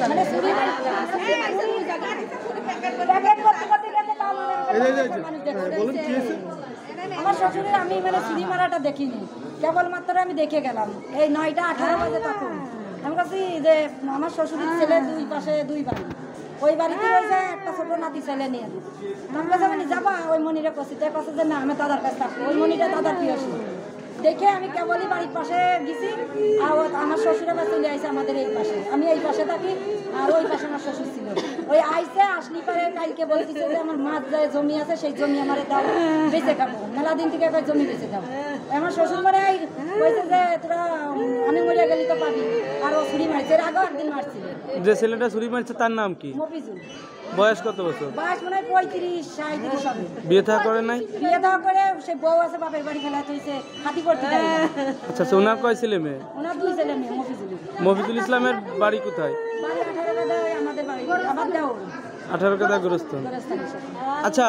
মানে চুরি আমার শ্বশুরের আমি মানে চুরি মারাটা দেখিনি, কেবলমাত্র আমি দেখে গেলাম এই 9টা 18 বাজে। তখন আমি কাছি যে আমার শ্বশুরের ছেলে দুই পাশে দুই বাড়ি, ওই বাড়িতে রয়েছে একটা ছোট নাতি ছেলে নিয়ে আমার কাছে মানে যাবা ওই মনিরে কষি তাই কাছে যে না আমি দাদার কাছে থাকবো, ওই মনিটা দাদার প্রিয়সী দেখে আমি কেবলই বাড়ির পাশে গেছি। আর আমার শ্বশুরের বাড়ি চলে আইসে আমাদের এই পাশে, আমি এই পাশে থাকি আর ওই পাশে আমার শ্বশুর ছিল। ওই আইসে আসলি পরে কালকে বলতেছে যে আমার মাছ যায় জমি আছে, সেই জমি আমার দাও বেঁচে খাবো, মেলা দিন থেকে একবার জমি বেঁচে যাবো। আমার শ্বশুর মানে বলছে যে তোরা আমি মরিয়া গেলি তো পাবি, আর ও ছুরি মারছে, এর আগেও একদিন মারছিল। যে ছেলেটা ছুরি মারছে তার নাম কি? মফিজুল। বয়স কত বছর? বয়স মনে হয় 35-37 হবে। বিয়ে থা করে নাই? বিয়ে দেওয়া করে সে বউ আছে, বাপের বাড়ি ফেলা হয়েছে, হাতি করতে দেয় না। আচ্ছা, ওনার কয় ছেলে মেয়ে? ওনার 2 ছেলে মেয়ে। মফিজুল। মফিজুল ইসলামের বাড়ি কোথায়? বাড়ি 18 কাদায় আমাদের বাড়ি, আবার দেও 18 কাদা গোরস্থান। আচ্ছা,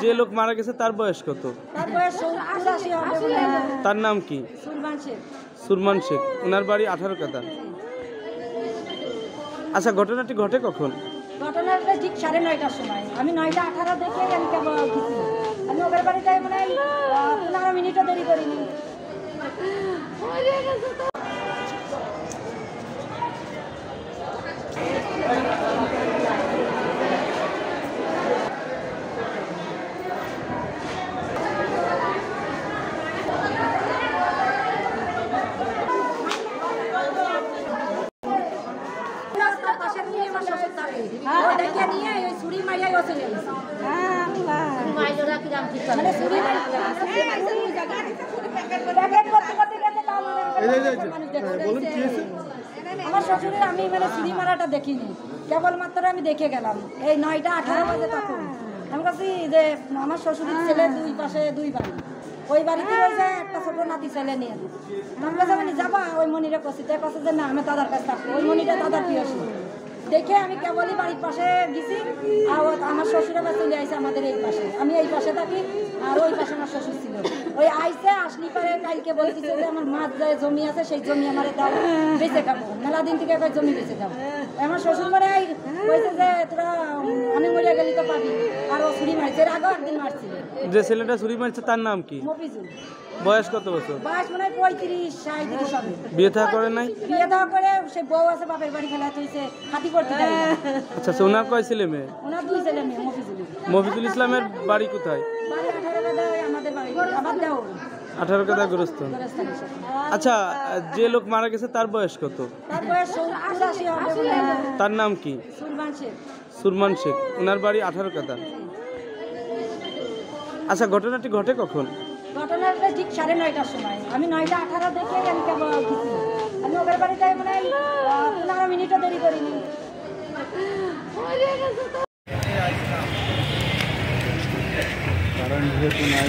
যে লোক মারা গেছে তার বয়স কত? তার বয়স 85 হবে বলে। তার নাম কি? সুলমান শেখ। সুরমান শেখ। ওনার বাড়ি 18 কাদা। আচ্ছা, ঘটনাটি ঘটে কখন? ঘটনাটা ঠিক 9:30টার সময়। আমি 9টা 18 দেখে আমি কেবল গেছি। আমি ওদের বাড়িতে মানে 15 মিনিটও দেরি করিনি। আমার শ্বশুরের আমি মানে চুরি মারাটা দেখিনি, কেবলমাত্র আমি দেখে গেলাম এই 9টা 18 বাজে। তখন আমি কাছি যে আমার শ্বশুরের ছেলে দুই পাশে দুই বাড়ি, ওই বাড়িতে রয়েছে একটা ছোট নাতি ছেলে নিয়ে আমার কাছে মানে যাবা ওই মনিরে কষি তাই কাছে যে না আমি দাদার কাছে থাকবো, ওই মনিটা দাদার প্রিয়সী দেখে আমি কেবলই বাড়ির পাশে গেছি। আর আমার শ্বশুরের বাড়ি চলে আইসে আমাদের এই পাশে, আমি এই পাশে থাকি আর ওই পাশে আমার শ্বশুর ছিল। ওই আইসে আসলি পরে কালকে বলতেছে যে আমার মাছ যায় জমি আছে, সেই জমি আমার দাও বেঁচে খাবো, মেলা দিন থেকে একবার জমি বেঁচে যাবো। আমার শ্বশুর মানে বলছে যে তোরা আমি মরিয়া গেলি তো পাবি, আর ও ছুরি মারছে, এর আগেও একদিন মারছিল। যে ছেলেটা ছুরি মারছে তার নাম কি? মফিজুল। বয়স কত বছর? বয়স মনে হয় 35-37 হবে। বিয়ে থা করে নাই? বিয়ে দেওয়া করে সে বউ আছে, বাপের বাড়ি ফেলা হয়েছে, হাতি করতে দেয় না। আচ্ছা, ওনার কয় ছেলে মেয়ে? ওনার 2 ছেলে মেয়ে। মফিজুল। মফিজুল ইসলামের বাড়ি কোথায়? বাড়ি 18 কাদায় আমাদের বাড়ি, আবার দেও 18 কাদা গোরস্থান। আচ্ছা, যে লোক মারা গেছে তার বয়স কত? তার বয়স 85 হবে বলে। তার নাম কি? সুলমান শেখ। সুরমান শেখ। ওনার বাড়ি 18 কাদা। আচ্ছা, ঘটনাটি ঘটে কখন? ঘটনাটা ঠিক 9:30টার সময়। আমি 9টা 18 দেখে আমি কেবল গেছি। আমি ওদের বাড়িতে মানে 15 মিনিটও দেরি করিনি। কারণ যেহেতু নাই